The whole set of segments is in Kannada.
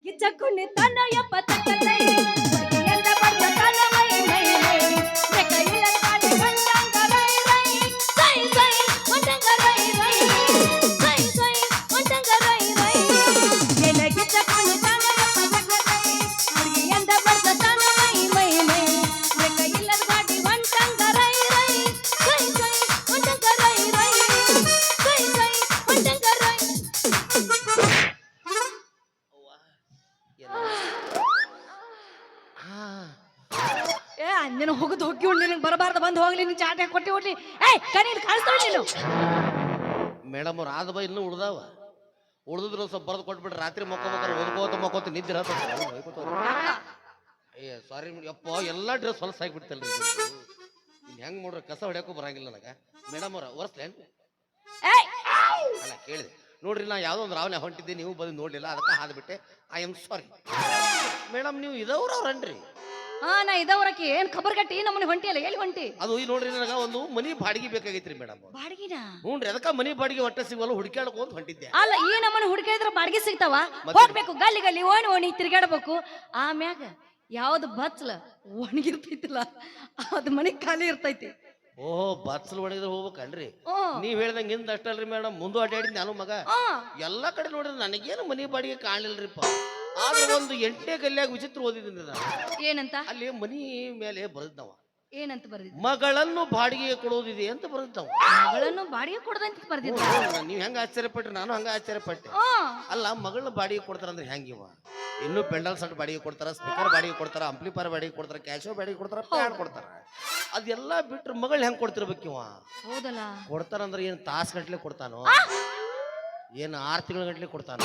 ಗಿಚ್ಚಕ್ಕುಣ್ಣಿ ತನ್ನ ಎಪ್ಪ ತಕ್ಕಲೈ ಹುಡುಗಿಯಂದ ಬರ್ದ ತನ್ನ ಮೈ ಮೈ ಮೈ ರೆಕ್ಕ ಇಲ್ಲ ಕಾಡಿ ಬಂದಂಗ ರೈ ರೈ ಸೈ ಸೈ ಬಂದಂಗ ರೈ ರೈ ಸೈ ಸೈ ಬಂದಂಗ ರೈ ರೈ ಎಲೆ ಗಿಚ್ಚಕ್ಕುಣ್ಣಿ ತನ್ನ ಎಪ್ಪ ತಕ್ಕಲೈ ಹುಡುಗಿಯಂದ ಬರ್ದ ತನ್ನ ಮೈ ಮೈ ಮೈ ರೆಕ್ಕ ಇಲ್ಲ ಕಾಡಿ ಬಂದಂಗ ರೈ ರೈ ಸೈ ಸೈ ಬಂದಂಗ ರೈ ರೈ ಸೈ ಸೈ ಬಂದಂಗ ರೈ ಏ ಅಂದಿನ ಹೋಗುದು ಹೋಗಿ ನಿನಗೆ ಬರಬಾರ್ದು ಬಂದು ಹೋಗ್ಲಿ ನೀನು ಚಾಟೆ ಕೊಟ್ಟಿ ಹೋಗ್ಲಿ ಏಯ್ ಕಣ್ಣೀರು ಕಾಣಿಸ್ತಾವ ನೀನು ಮೇಡಮ್ ಅವ್ರು ಆದ ಬೈ ಇನ್ನೂ ಉಳ್ದಾವ ಉಳ್ದಿದ್ರು ಸ್ವಲ್ಪ ಬರೆದು ಕೊಟ್ಬಿಟ್ರೆ ರಾತ್ರಿ ಮಕ್ಕೋತ ನಿದ್ದೆ ಅಯ್ಯ ಸಾರಿ ಯಪ್ಪ ಎಲ್ಲ ಡ್ರೆಸ್ ಹೊಲಸ ಆಗಿಬಿಡ್ತಲ್ರಿ ಇನ್ನು ಹೆಂಗೆ ನೋಡ್ರಿ ಕಸ ಹೊಡ್ಯಾಕೂ ಬರಂಗಿಲ್ಲ ನನಗೆ ಮೇಡಮ್ ಅವ್ರ ಒರೆಸ್ಲೇನು ಏಯ್ ಅಲ್ಲ ಕೇಳಿದೆ ನೋಡ್ರಿ ನಾ ಯಾವುದೋ ಒಂದು ರಾವಣೆ ಹೊಂಟಿದ್ದೆ ನೀವು ಬಂದು ನೋಡಲಿಲ್ಲ ಅದಕ್ಕೆ ಹಾದ್ಬಿಟ್ಟೆ ಐ ಆಮ್ ಸಾರಿ ಮೇಡಮ್ ನೀವು ಇದವ್ರು ಅವ್ರನ್ರಿ ಹಾ ನಾ ಇದವರಕ್ಕೆ ಏನ್ ಖಬರ್ ಗಟ್ಟಿ ನಮ್ಮನೆ ಹೊಂಟಿಯಲ್ಲ ಎಲ್ಲಿ ಹೊಂಟಿ ಅದು ಈ ನೋಡ್ರಿ ನನಗೆ ಒಂದು ಮನಿ ಬಾಡಿಗೆ ಬೇಕಾಗೈತ್ರಿ ಮೇಡಮ್ ಬಾಡಿಗೆನ ನೋಡ್ರಿ ಅದಕ್ಕೆ ಮನಿ ಬಾಡಿಗೆ ಒಟ್ಟ ಸಿಗಲ್ಲ ಹುಡುಕ್ಯಾಡ್ಕೊಂತ ಹೊಂಟಿದ್ದೆ ಅಲ್ಲ ಈ ನಮ್ಮನೆ ಹುಡುಕಿದ್ರೆ ಬಾಡಿಗೆ ಸಿಗ್ತಾವ ಹೋಗ್ಬೇಕು ಗಲ್ಲಿ ಗಲ್ಲಿ ಓಣಿ ಓಣಿ ತಿರ್ಗಾಡಬೇಕು ಆಮ್ಯಾಗ ಯಾವ್ದು ಬಚ್ಚಲ ಒಣಗಿರ್ತೈತಿಲ್ಲ ಅದ್ ಮನೆ ಖಾಲಿ ಇರ್ತೈತಿ ಓಹೋ ಬಚ್ಚಲ್ ಒಣಗಿದ್ರೆ ಹೋಗ್ಬೇಕನ್ರಿ ಹ್ಮ್. ನೀವ್ ಹೇಳ್ದಂಗೆ ಹಿಂದ ಅಷ್ಟಲ್ರಿ ಮೇಡಮ್ ಮುಂದೆ ಅಡ್ಡಾಡಿದ್ ನಾನು ಮಗ ಎಲ್ಲಾ ಕಡೆ ನೋಡಿದ್ರೆ ನನಗೇನು ಮನಿ ಬಾಡಿಗೆ ಕಾಣಲಿಲ್ರಿಪ್ಪ ಆದ್ರೆ ಒಂದು 8ನೇ ಗಲ್ಯಾಗ ವಿಚಿತ್ರ ಓದಿದ್ದೀನಿ ನಾನು ಏನಂತ ಅಲ್ಲಿ ಮನಿ ಮೇಲೆ ಬರೆದವ ಏನಂತ ಬರ್ದಿದ್ದ ಮಗಳನ್ನು ಬಾಡಿಗೆ ಕೊಡೋದಿದೆ ಅಂತ ಬರೆದವ ಮಗಳನ್ನು ಬಾಡಿಗೆ ಕೊಡದಂತ ಬರ್ದಿದ್ದ ನೀವ್ ಹೆಂಗ ಆಶ್ಚರ್ಯಪಟ್ರಿ ನಾನು ಹಂಗ ಆಶ್ಚರ್ಯಪಟ್ಟೆ ಹ್ಮ್. ಅಲ್ಲ ಮಗಳನ್ನ ಬಾಡಿಗೆ ಕೊಡ್ತಾರಂದ್ರೆ ಹೆಂಗಿವ ಇನ್ನು ಪೆಂಡಲ್ ಸೆಟ್ ಬಾಡಿಗೆ ಕೊಡ್ತಾರ ಸ್ಪೀಕರ್ ಬಾಡಿಗೆ ಕೊಡ್ತಾರ ಅಂಪ್ಲಿಫೈರ್ ಬಾಡಿಗೆ ಕೊಡ್ತಾರ ಕ್ಯಾಶೋ ಬಾಡಿಗೆ ಕೊಡ್ತಾರ ಪ್ಯಾಡ್ ಕೊಡ್ತಾರ ಅದೆಲ್ಲ ಬಿಟ್ರೆ ಮಗಳು ಹೆಂಗ್ ಕೊಡ್ತಿರ್ಬೇಕಿವ ಹೌದಲ್ಲ ಕೊಡ್ತಾರಂದ್ರೆ ಏನ್ ತಾಸ್ ಗಟ್ಲೆ ಕೊಡ್ತಾನೋ ಏನು 6 ತಿಂಗಳ ಗಟ್ಲೆ ಕೊಡ್ತಾನೋ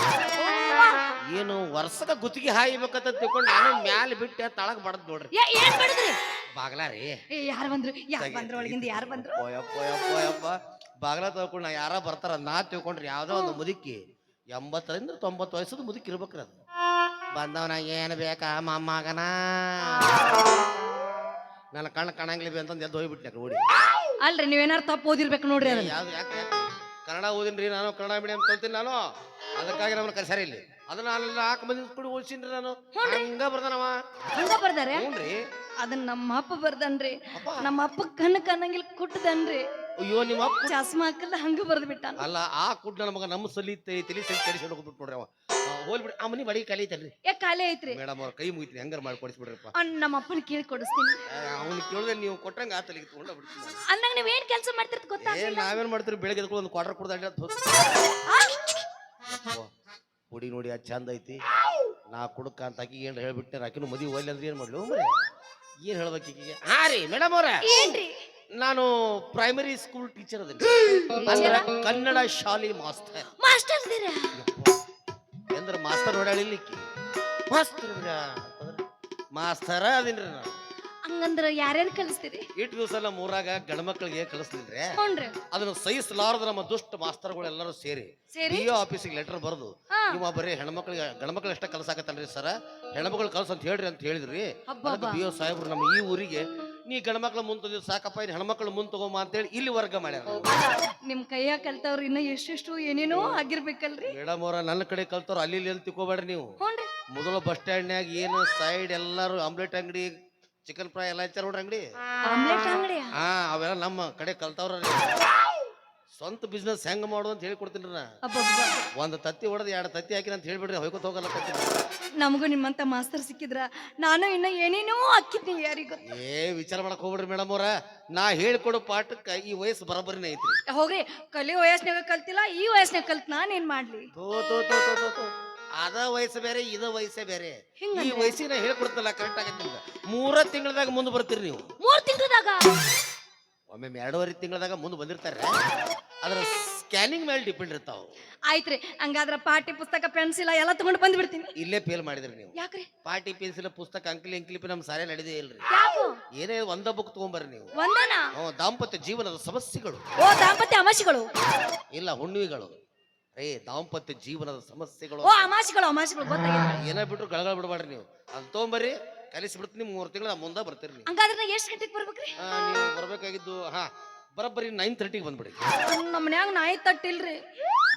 ಏನು ವರ್ಷಕ್ಕ ಗುತ್ತಿಗೆ ಹಾಯ್ಬೇಕಂತ ತಿಳ್ಕೊಂಡು ನಾನು ಮ್ಯಾಲ ಬಿಟ್ಟೆ ತಳಗ್ ಬಡದ್ ನೋಡ್ರಿ ಏನ್ ಮಾಡಿದ್ರಿ ಬಾಗ್ಲಾ ರೀ ಯಾರು ಬಂದ್ರು ಒಳಗಿಂದ ಯಾರು ಬಂದ್ರು ಯಪ್ಪ ಬಾಗ್ಲ ತಗೊಂಡು ನಾ ಯಾರ ಬರ್ತಾರ ನಾ ತಿಳ್ಕೊಂಡ್ರಿ ಯಾವ್ದೋ ಒಂದು ಮುದುಕಿ 80ರಿಂದ 90 ವಯಸ್ಸದ ಮುದುಕಿ ಇರ್ಬೇಕ್ರಿ ಅದು ಬಂದವನ ಏನ್ ಬೇಕಾ ಮೊಮ್ಮಗನ ನನ್ನ ಕಣ್ಣು ಕಾಣಂಗಿಲ್ಲ ಅಂತಂದು ಎದ್ದು ಹೋಗ್ಬಿಟ್ನೆ ಓಡಿ ಅಲ್ರಿ ನೀವೇನಾರು ತಪ್ಪು ಓದಿರ್ಬೇಕು ನೋಡ್ರಿ ಅದನ್ನ ಯಾವ್ದು ಯಾಕೆ ಕನ್ನಡ ಓದಿನ್ರಿ ನಾನು ಕನ್ನಡ ಮೀಡಿಯಂ ಕಲ್ತೀನಿ ನಾನು ಅದಕ್ಕಾಗಿ ನಮ್ಮನ್ನ ಕರ್ಸಾರ ಇಲ್ಲಿ ಅದನ್ನ ನಾನು 4 ಮಂದಿ ಕೂಡ ಓದಿಸಿನ್ರಿ ನಾನು ಹಂಗ ಬರ್ದಾನವ ಹಂಗ ಬರ್ದಾರೆ ಹ್ಞೂನ್ರಿ ಅದನ್ನ ನಮ್ಮ ಅಪ್ಪ ಬರ್ದನ್ರಿ ನಮ್ಮ ಅಪ್ಪ ಕಣ್ಣು ಕಣ್ಣಂಗಿಲ್ ಕುಟ್ಟದನ್ರಿ ಅಯ್ಯೋ ನಿಮ್ಮ ಅಪ್ಪ ಚಸ್ಮಾ ಹಾಕಲ್ಲ ಹಂಗ ಬರ್ದ್ ಬಿಟ್ಟ ಅಲ್ಲ ಆ ಕುಡ್ ನನ್ನ ಮಗ ನಮ್ಮ ಸಲಿ ತಲಿ ಸಲಿ ಕಡಿಸಿ ಹೋಗ್ಬಿಟ್ಟು ನೋಡ್ರಿ ಅವ ಹೋಲ್ಬಿಡಿ ಆ ಮನಿ ಬಡಿ ಖಾಲಿ ಐತಲ್ರಿ ಖಾಲಿ ಐತ್ರಿ ಮೇಡಮ್ ಅವ್ರ ಕೈ ಮುಗಿತೀನಿ ಹೆಂಗಾರ ಮಾಡಿ ಕೊಡಿಸ್ಬಿಡ್ರಪ್ಪ ನಮ್ಮ ಅಪ್ಪನ ಕೇಳಿ ಕೊಡಿಸ್ತೀನಿ ಅವ್ನು ಕೇಳಿದ್ರೆ ನೀವು ಕೊಟ್ಟಂಗ ಆ ತಲೆಗೆ ತಗೊಂಡ ಬಿಡ್ತೀನಿ ಅಂದಾಗ ನೀವ್ ಏನ್ ಕೆಲಸ ಮಾಡ್ತಿರ್ತ ಗೊತ್ತಾ ನಾವೇನ್ ಮಾಡ್ತೀವಿ ಬೆಳಗ್ಗೆ ಎದ್ಕೊಂಡು ಒಂದು ಕ್ವಾರ್ಟರ್ ಕುಡ್ದು ಅಡ್ಡ ಹುಡಿ ನೋಡಿ ಅದು ಚಂದ ಐತಿ ನಾ ಕುಡಕ ಅಂತ ಆಕಿ ಏನ್ ಹೇಳ್ಬಿಟ್ಟೆ ಆಕಿನ ಮದುವೆ ಒಲ್ಲೆ ಅಂದ್ರೆ ಏನ್ ಮಾಡ್ಲಿ ಮರೆ ಏನ್ ಹೇಳ್ಬೇಕು ಈಗಿಗೆ ಹಾ ರೀ ಮೇಡಮ್ ಅವ್ರ ಏನ್ರಿ ನಾನು ಪ್ರೈಮರಿ ಸ್ಕೂಲ್ ಟೀಚರ್ ಅದೇನಿ ಅಂದ್ರೆ ಕನ್ನಡ ಶಾಲೆ ಮಾಸ್ತರ್ ಎಂದ್ರ ಮಾಸ್ತರ್ ಓಡಾಡಿಲಿಕ್ಕೆ ಮಾಸ್ತರ ಅದೇನ್ರಿ ನಾನು ಹಂಗಂದ್ರ ಯಾರ್ಯಾರು ಕಲಿಸ್ತೀರಿ ಇಟ್ಟು ದಿವಸ ನಮ್ಮ ಊರಾಗ ಗಂಡ್ಮಕ್ಳಿಗೆ ಕಲಿಸ್ತಿದ್ರೆ ಹ್ಞೂನ್ರಿ ಅದನ್ನ ಸಹಿಸಲಾರದ ನಮ್ಮ ದುಷ್ಟ ಮಾಸ್ತರ್ಗಳು ಎಲ್ಲರೂ ಸೇರಿ ಡಿಒ ಆಫೀಸಿಗೆ ಲೆಟರ್ ಬರೆದು ನೀವು ಬರೀ ಹೆಣ್ಮಕ್ಳಿಗೆ ಗಂಡ್ಮಕ್ಳು ಎಷ್ಟ ಕಲ್ಸಾಕತ್ತಲ್ರಿ ಸರ ಹೆಣ್ಮಕ್ಳು ಕಲ್ಸ ಅಂತ ಹೇಳ್ರಿ ಅಂತ ಹೇಳಿದ್ರಿ ಅದಕ್ಕೆ BO ಸಾಹೇಬ್ರು ನಮ್ಮ ಈ ಊರಿಗೆ ನೀ ಗಂಡ್ಮಕ್ಳ ಮುಂದ್ ತಗೋ ಸಾಕಪ್ಪ ಇನ್ನು ಹೆಣ್ಮಕ್ಳು ಮುಂದ್ ತಗೋಮ ಅಂತೇಳಿ ಇಲ್ಲಿ ವರ್ಗ ಮಾಡ್ಯಾರ ನಿಮ್ ಕೈಯಾಗ ಕಲ್ತವ್ರು ಇನ್ನ ಎಷ್ಟೆಷ್ಟು ಏನೇನೋ ಆಗಿರ್ಬೇಕಲ್ರಿ ಮೇಡಮ್ ಅವ್ರ ನನ್ನ ಕಡೆ ಕಲ್ತವ್ರು ಅಲ್ಲಿ ಇಲ್ಲಿ ತಿಳ್ಕೊಬೇಡ್ರಿ ನೀವು ಹ್ಞೂನ್ರಿ ಮೊದಲು ಬಸ್ ಸ್ಟ್ಯಾಂಡ್ನ್ಯಾಗ ಏನು ಸೈಡ್ ಎಲ್ಲಾರು ಆಮ್ಲೆಟ್ ಅಂಗಡಿ ಚಿಕನ್ ಫ್ರೈ ಎಲ್ಲ ಹಚ್ಚಾರ ನೋಡ್ರಿ ಅಂಗಡಿ ಆಮ್ಲೆಟ್ ಅಂಗಡಿ ಹಾ ಅವೆಲ್ಲ ನಮ್ಮ ಕಡೆ ಕಲ್ತವ್ರ ಸ್ವಂತ ಬಿಸ್ನೆಸ್ ಹೆಂಗ್ ಮಾಡೋದು ಅಂತ ಹೇಳಿ ಕೊಡ್ತೀನಿ ನಾ ಒಂದ್ ತತ್ತಿ ಹೊಡೆದ್ 2 ತತ್ತಿ ಹಾಕಿನ ಅಂತ ಹೇಳ್ಬಿಡ್ರಿ ಹೊಯ್ಕೋತ ಹೋಗಲ್ಲ ನಮಗೂ ನಿಮ್ಮಂತ ಮಾಸ್ತರ್ ಸಿಕ್ಕಿದ್ರ ನಾನು ಇನ್ನ ಏನೇನೋ ಹಾಕಿದ್ನಿ ಯಾರಿಗ ವಿಚಾರ ಮಾಡಕ್ ಹೋಗ್ಬಿಡ್ರಿ ಮೇಡಮ್ ಅವ್ರ ನಾ ಹೇಳ್ಕೊಡೋ ಪಾಠಕ್ಕ ಈ ವಯಸ್ಸು ಬರಬರಿನೇ ಐತ್ರಿ ಹೋಗ್ರಿ ಕಲಿ ವಯಸ್ಸಿನಾಗ ಕಲ್ತಿಲ್ಲ ಈ ವಯಸ್ಸಿನಾಗ ಕಲ್ತ್ ನಾನೇನ್ ಮಾಡ್ಲಿ ಅದ ವಯಸ್ಸು ಬೇರೆ ಇದ ವಯಸ್ಸೇ ಬೇರೆ ಈ ವಯಸ್ಸಿನ ಹೇಳ್ಕೊಡ್ತಲ್ಲ ಕರೆಕ್ಟ್ ಆಗತ್ತೆ ನಿಮ್ಗೆ 3 ತಿಂಗಳದಾಗ ಮುಂದೆ ಬರ್ತೀರಿ ನೀವು 3 ತಿಂಗಳದಾಗ ಒಮ್ಮೆ 2.5 ತಿಂಗಳದಾಗ ಮುಂದೆ ಬಂದಿರ್ತಾರೆ ಅದ್ರ ಸ್ಕ್ಯಾನಿಂಗ್ ಮೇಲೆ ಡಿಪೆಂಡ್ ಇರ್ತಾವ ಆಯ್ತ್ರಿ ಹಂಗಾದ್ರ ಪಾಠ್ಯ ಪುಸ್ತಕ ಪೆನ್ಸಿಲ್ ಎಲ್ಲ ತಗೊಂಡು ಬಂದ್ಬಿಡ್ತೀನಿ ಇಲ್ಲೇ ಫೇಲ್ ಮಾಡಿದ್ರಿ ನೀವು ಯಾಕ್ರಿ ಪಾಟಿ ಪೆನ್ಸಿಲ್ ಪುಸ್ತಕ ಅಂಕ್ಲಿಪಿ ನಮ್ ಸಾರೇ ನಡೆದೇ ಇಲ್ರಿ ಏನೇ ಒಂದ ಬುಕ್ ತಗೊಂಬರ್ರಿ ನೀವು ಒಂದನ ದಾಂಪತ್ಯ ಜೀವನದ ಸಮಸ್ಯೆಗಳು ಓ ದಾಂಪತ್ಯ ಅಮಾಸಿಗಳು ಇಲ್ಲ ಹುಣ್ಣಿಮೆಗಳು ದಾಂಪತ್ಯ ಜೀವನದ ಸಮಸ್ಯೆಗಳು ಓ ಅಮಾಸಿಗಳು ಗೊತ್ತಾಗಿದೆ ಏನ ಬಿಟ್ರು ಗಳಗಳ ಬಿಡಬೇಡ್ರಿ ನೀವು ಅದ್ ತಗೊಂಬರ್ರಿ ಕಲಿಸಿ ಬಿಡ್ತೀನಿ 3 ತಿಂಗಳ ಮುಂದೆ ಬರ್ತೀರಿ ನೀವು ಹಂಗಾದ್ರೆ ನಾ ಎಷ್ಟು ಗಂಟೆಗೆ ಬರ್ಬೇಕ್ರಿ ನೀವು ಬರ್ಬೇಕಾಗಿದ್ದು ಬರೋಬ್ಬರಿ 9:30 ಬಂದ್ಬಿಡಿ ನಮ್ಮ ಮನ್ಯಾಗ ನಾಯಿ ತಟ್ಟಿಲ್ರಿ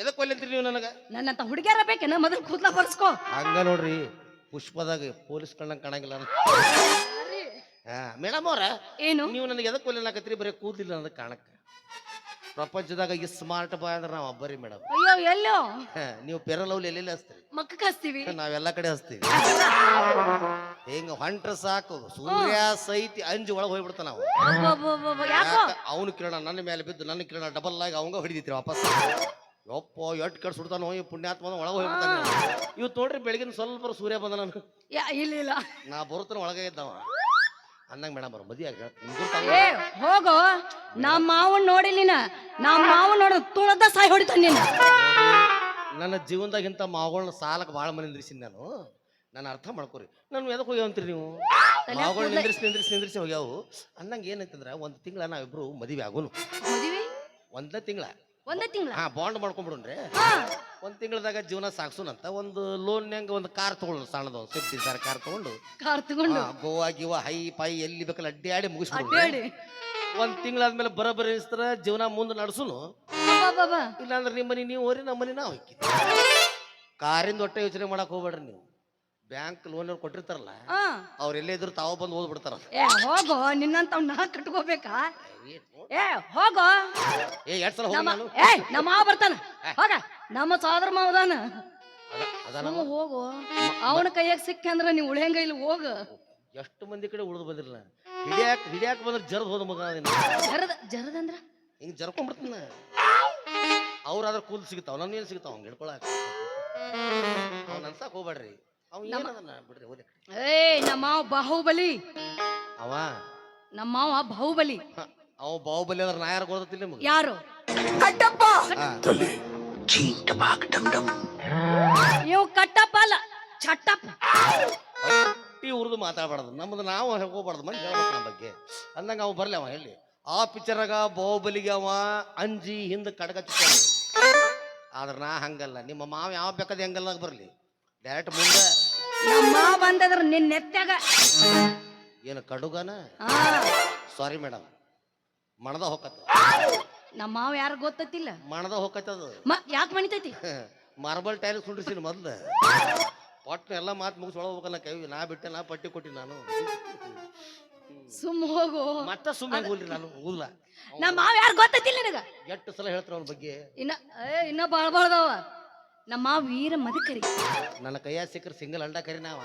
ಎದಕ್ಕೆ ಒಲ್ಲೆ ಅಂತೀರಿ ನೀವು ನನಗೆ? ನನ್ನಂತ ಹುಡುಗಿಯರ ಬೇಕೇನ ಮೊದಲು ಕೂದ್ಲ ಬರ್ಸ್ಕೋ. ಹಂಗ ನೋಡ್ರಿ ಪುಷ್ಪದಾಗ ಪೊಲೀಸ್ ಕಣ್ಣಂಗೆ ಕಾಣಂಗಿಲ್ಲ. ಹಾ ಮೇಡಮ್ ಅವ್ರ, ಏನು ನೀವು ನನಗೆ ಎದಕ್ಕೆ ಒಲ್ಲೆ ಹಾಕತ್ರಿ? ಬರೀ ಕೂದಲಿಲ್ಲ ಅನ್ನೋದು ಕಾಣಕ್ಕ. ಪ್ರಪಂಚದಾಗ ಈ ಸ್ಮಾರ್ಟ್ ಬಾಯ್ ಅಂದ್ರೆ ನಾವು ಒಬ್ಬರಿ ಮೇಡಮ್. ಅಯ್ಯೋ ಎಲ್ಲೋ ನೀವು ಪೆರಲವ್ಲಿ ಎಲ್ಲೆಲ್ಲಿ ಹಚ್ತೀರಿ? ಮಕ್ಕಕ್ಕೆ ಹಚ್ತೀವಿ. ನಾವೆಲ್ಲ ಕಡೆ ಹಚ್ತೀವಿ. ಹಿಂಗ ಹೊಂಟ್ರ ಸಾಕು ಸೂರ್ಯ ಸೈತಿ ಅಂಜಿ ಒಳಗೆ ಹೋಗ್ಬಿಡ್ತ ನಾವು. ಯಾಕೋ ಅವನು ಕಿರಣ ನನ್ನ ಮೇಲೆ ಬಿದ್ದು ನನ್ನ ಕಿರಣ ಡಬಲ್ ಆಗಿ ಅವಂಗ ಹೊಡಿದೈತಿ ವಾಪಸ್. ಯಪ್ಪ ಎಟ್ ಕಡೆ ಸುಡ್ತಾನೋ ಈ ಪುಣ್ಯಾತ್ಮ ಒಳಗೆ ಹೋಗ್ಬಿಡ್ತಾನೆ. ಇವತ್ತು ನೋಡ್ರಿ ಬೆಳಗಿನ ಸ್ವಲ್ಪ ಸೂರ್ಯ ಬಂದ ನಾನು. ಇಲ್ಲ ನಾ ಬರುತ್ತಾನ ಒಳಗೆ ಇದ್ದವ ಅಂದಂಗ ಮೇಡಮ್ ಅವ್ರ ಮದಿ ಆಗ ಏ ಹೋಗೋ. ನಮ್ಮ ಮಾವನ್ ನೋಡಿ ನೀನ, ನಮ್ಮ ಮಾವನ್ ನೋಡ ತುಳದ ಸಾಯಿ ಹೊಡಿತಾನ ನೀನು. ನನ್ನ ಜೀವನದಾಗ ಇಂಥ ಮಾವುಗಳನ್ನ ಸಾಲಕ್ಕೆ ಭಾಳ ಮಂದಿ ನಿಂದ್ರಿಸಿನಿ ನಾನು. ನಾನು ಅರ್ಥ ಮಾಡ್ಕೊರಿ. ನಾನು ಎದಕ್ಕೆ ಹೋಗ್ಯಾವ ಅಂತೀರಿ ನೀವು? ಮಾವುಗಳು ನಿಂದ್ರಿಸಿ ಹೋಗ್ಯಾವು ಅನ್ನಂಗೆ ಏನೈತಂದ್ರೆ ಒಂದು ತಿಂಗಳ ನಾವಿಬ್ರು ಮದುವೆ ಆಗೋನು. ಮದುವೆ ಒಂದೇ ತಿಂಗಳ ತಿಂಗಳ ಬಾಂಡ್ ಮಾಡ್ಕೊಂಡ್ಬಿಡ್ರಿ. ಒಂದ್ ತಿಂಗಳದಾಗ ಜೀವನ ಸಾಕ್ಸೋನಂತ ಒಂದು ಲೋನ್ಯಾಗ ಒಂದು ಕಾರ್ ತಗೊಳ್ಳೋದು, ಸಣ್ಣದು ಸ್ವಿಫ್ಟ್ ಡಿಸೈರ್ ಕಾರ್ ತಗೊಂಡು ಗೋವಾ ಗಿವಾ ಹೈ ಪೈ ಎಲ್ಲಿ ಬೇಕಲ್ಲ ಅಡ್ಡಿ ಮುಗಿಸ್ಬಿಡ್ರಿ. ಒಂದ್ ತಿಂಗಳಾದ್ಮೇಲೆ ಬರೋಬ್ಬರಿ ಅನಿಸ್ತಾರ ಜೀವನ ಮುಂದೆ ನಡೆಸುನು. ಇಲ್ಲಾಂದ್ರೆ ನಿಮ್ಮ ಮನೆ ನೀವು ಹೋರಿ, ನಮ್ಮ ಮನೆ ನಾವು ಹೋಗಿ. ಕಾರಿಂದ ಒಟ್ಟೆ ಯೋಚನೆ ಮಾಡಕ್ ಹೋಗ್ಬೇಡ್ರಿ ನೀವು. ಬ್ಯಾಂಕ್ ಲೋನ್ ಕೊಟ್ಟಿರ್ತಾರಲ್ಲ ಅವ್ರೆಲ್ಲೇ ಇದ್ರು ತಾವ ಬಂದು ಓದ್ಬಿಡ್ತಾರ. ಏ ಹೋಗೋ, ನಿನ್ನಂತ ನಾ ಕಟ್ಕೋಬೇಕಾ? ಏ ಹೋಗೋ. ಏ 2 ಸಲ ಹೋಗಿ ನಾನು. ಏ ನಮ್ಮ ಮಾವ ಬರ್ತಾನ, ಹೋಗ. ನಮ್ಮ ಸೋದರ ಮಾವದಾನ, ಹೋಗು. ಅವನ ಕೈಯಾಗ ಸಿಕ್ಕ ಅಂದ್ರ ನೀವು ಉಳಿಯಂಗ ಇಲ್ಲಿ ಹೋಗ. ಎಷ್ಟು ಮಂದಿ ಕಡೆ ಉಳಿದು ಬಂದಿರಲ್ಲ. ಹಿಡಿಯಾಕ ಬಂದ್ರೆ ಜರ್ದ್ ಹೋದ ಮಗ. ಜರದಂದ್ರ ಹಿಂಗ್ ಜರ್ಕೊಂಡ್ಬಿಡ್ತಾನ. ಅವ್ರಾದ್ರ ಕೂಲ್ ಸಿಗ್ತಾವ, ನನ್ನ ಏನ್ ಸಿಗ್ತಾವ ಹಂಗ ಹಿಡ್ಕೊಳಕ. ಅವ್ನ ಅನ್ಸಾಕ್ ಹೋಗ್ಬೇಡ್ರಿ. ಏ ನಮ್ಮ ಮಾವ ಬಾಹುಬಲಿ. ಅವ ನಮ್ಮ ಮಾವ ಬಾಹುಬಲಿ. ಅವ ಬಾಹುಬಲಿ ಅಂದ್ರೆ ನಾ ಯಾರು ಗೊತ್ತಿಲ್ಲ ನಿಮ್ಗೆ? ಯಾರು? ನೀವು ಕಟ್ಟಪ್ಪ ಅಲ್ಲ ಚಟ್ಟಪ್ಪ. ಉರ್ದು ಮಾತಾಡ್ಬಾರ್ದು, ನಮ್ದು ನಾವು ಹೋಗ್ಬಾರ್ದು. ಮಂದಿ ಹೇಳ್ಬೇಕು ನಮ್ಮ ಬಗ್ಗೆ ಅಂದಂಗ ಅವ ಬರ್ಲಿ. ಅವ ಹೇಳಿ ಆ ಪಿಕ್ಚರಾಗ ಬಾಹುಬಲಿಗೆ ಅವ ಅಂಜಿ ಹಿಂದ ಕಡಗ ಚುಕ್ಕ. ಆದ್ರ ನಾ ಹಂಗಲ್ಲ. ನಿಮ್ಮ ಮಾವ ಯಾವ ಬೇಕಾದ ಹೆಂಗಲ್ಲ ಬರ್ಲಿ, ಡೈರೆಕ್ಟ್ ಮುಂದೆ. ನಮ್ಮ ಬಂದದ್ರ ನಿನ್ನ ನೆತ್ತಾಗ ಏನು ಕಡುಗನ? Sorry madam, ಮಣದ ಹೋಗತ್ತ. ನಮ್ಮ ಮಾವ ಯಾರು ಗೊತ್ತಿಲ್ಲ, ಮಣದ ಹೋಗತ್ತದ. ಯಾಕೆ ಮಣಿತೈತಿ? ಮಾರ್ಬಲ್ ಟೈಲ್ ಕುಂಡ್ರಿಸಿನ ಮೊದ್ಲು ಪಟ್ನ ಎಲ್ಲ ಮಾತು ಮುಗಿಸ್ ಒಳಗೋಗಲ್ಲ. ಕೈ ನಾ ಬಿಟ್ಟೆ, ನಾ ಪಟ್ಟಿ ಕೊಟ್ಟಿ ನಾನು. ಸುಮ್ಮ ಹೋಗು. ಮತ್ತೆ ಸುಮ್ಮನೆ ಹೋಗ್ಲಿ ನಾನು ಊಲ್ಲ. ನಮ್ಮ ಮಾವ ಯಾರು ಗೊತ್ತಿಲ್ಲ ನಿನಗ? ಎಷ್ಟು ಸಲ ಹೇಳ್ತಾರ ಅವನ ಬಗ್ಗೆ? ಇನ್ನ ಬಾಳ್ಬಾಳ್ದವ. ನಮ್ಮ ಮಾವ ವೀರ ಮದಕರಿ. ನನ್ನ ಕೈಯಾಗ ಸಿಕ್ಕರೆ ಸಿಂಗಲ್ ಅಂಡ ಕರಿ ನಾವ.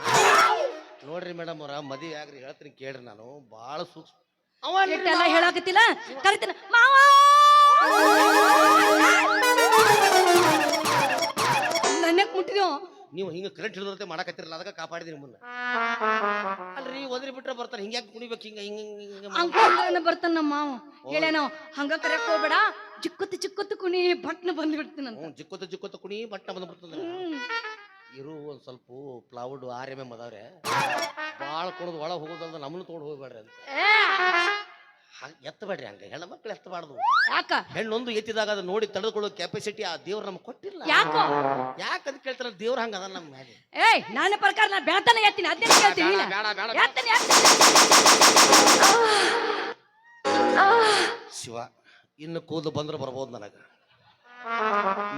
ನೋಡ್ರಿ ಮೇಡಮ್ ಅವ್ರ, ಮದುವೆ ಆಗ್ರಿ ಹೇಳ್ತೀನಿ ಕೇಳ್ರಿ. ನಾನು ಬಾಳ ಸೂಕ್ಷ್ಮ ಎಲ್ಲ ಹೇಳಾಕತ್ತಿಲ್ಲ. ಕರಿತೀನಿ ಮಾವ. ನನ್ನಕ್ ಮುಟ್ಟಿದ್ಯೋ ನೀವು ಹಿಂಗ ಕರೆಂಟ್ ಹಿಡಿದಂತೆ ಮಾಡಕತ್ತಿರಲ್ಲ, ಅದಕ್ಕೆ ಕಾಪಾಡಿದ್ರಿ ನಿಮ್ಮನ್ನ. ಅಲ್ರಿ ಒದರಿ ಬಿಟ್ರೆ ಬರ್ತಾನೆ, ಹಿಂಗ್ಯಾಕೆ ಕುಣಿಬೇಕು? ಹಿಂಗ ಬರ್ತಾನ ನಮ್ಮ ಮಾವ. ಹೇಳ ನಾವು ಹಂಗ ಕರೆಯಕ್ ಹೋಗ್ಬೇಡ, ಚಿಕ್ಕತ್ತು ಕುಣಿ ಬಟ್ನ ಬಂದ್ಬಿಡ್ತೀನಿ ನಾನು. ಚಿಕ್ಕತ್ತು ಕುಣಿ ಬಟ್ಟ ಬಂದ್ಬಿಡ್ತದ. ಇರು ಒಂದ್ ಸ್ವಲ್ಪ ಪ್ಲೌಡ್ RMM ಅದಾವ್ರೆ, ಬಾಳ ಕೊಡೋದು ಒಳಗೆ ಹೋಗೋದಲ್ದ ನಮ್ಮನ್ನು ತೊಗೊಂಡು ಹೋಗ್ಬೇಡ್ರಿ ಅಂತ. ಎತ್ತಬೇಡ್ರಿ ಹಂಗ, ಹೆಣ್ಣು ಮಕ್ಳು ಎತ್ತಬಾರ್ದು. ಯಾಕ? ಹೆಣ್ಣೊಂದು ಎತ್ತಿದಾಗ ಅದು ನೋಡಿ ತಡೆದುಕೊಳ್ಳೋ ಕೆಪಾಸಿಟಿ ಆ ದೇವ್ರು ನಮ್ಗೆ ಕೊಟ್ಟಿಲ್ಲ. ಯಾಕಂತ ಕೇಳ್ತಾರ, ದೇವ್ರ ಹಂಗ ಅದ ನಮ್ಮ ಮೇಲೆ. ಏಯ್ ನನ್ನ ಪ್ರಕಾರ ನಾ ಬೆಳತನ ಎತ್ತೀನಿ, ಅದೇ ಕೇಳ್ತೀನಿ. ಶಿವ, ಇನ್ನು ಕೂದು ಬಂದ್ರೆ ಬರ್ಬೋದು ನನಗ.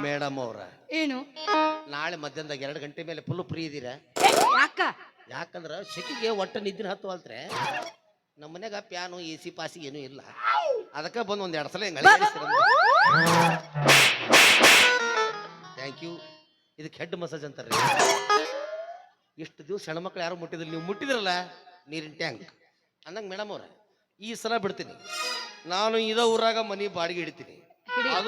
ಮೇಡಮ್ ಅವ್ರ, ಏನು ನಾಳೆ ಮಧ್ಯಾಹ್ನದಾಗ 2 ಗಂಟೆ ಮೇಲೆ ಫುಲ್ ಫ್ರೀ ಇದೀರ? ಯಾಕ? ಯಾಕಂದ್ರ ಶೆಕಿಗೆ ಒಟ್ಟ ನಿದ್ದಿನ ಹತ್ತು ಅಲ್ತ್ರೆ. ನಮ್ಮ ಮನ್ಯಾಗ ಪ್ಯಾನು AC ಪಾಸಿ ಏನೂ ಇಲ್ಲ. ಅದಕ್ಕೆ ಬಂದು ಒಂದ್ 2 ಸಲ ಹೆಂಗ. Thank you. ಇದಕ್ಕೆ ಹೆಡ್ ಮಸಾಜ್ ಅಂತಾರ್ರಿ. ಇಷ್ಟು ದಿವಸ ಹೆಣ್ಮಕ್ಳು ಯಾರು ಮುಟ್ಟಿದ್ರಿ, ನೀವು ಮುಟ್ಟಿದ್ರಲ್ಲ ನೀರಿನ ಟ್ಯಾಂಕ್ ಅಂದಂಗ. ಮೇಡಮ್ ಅವ್ರ, ಈ ಸಲ ಬಿಡ್ತೀನಿ ನಾನು. ಇದ ಊರಾಗ ಮನಿ ಬಾಡಿಗೆ ಹಿಡಿತೀನಿ. ಅದು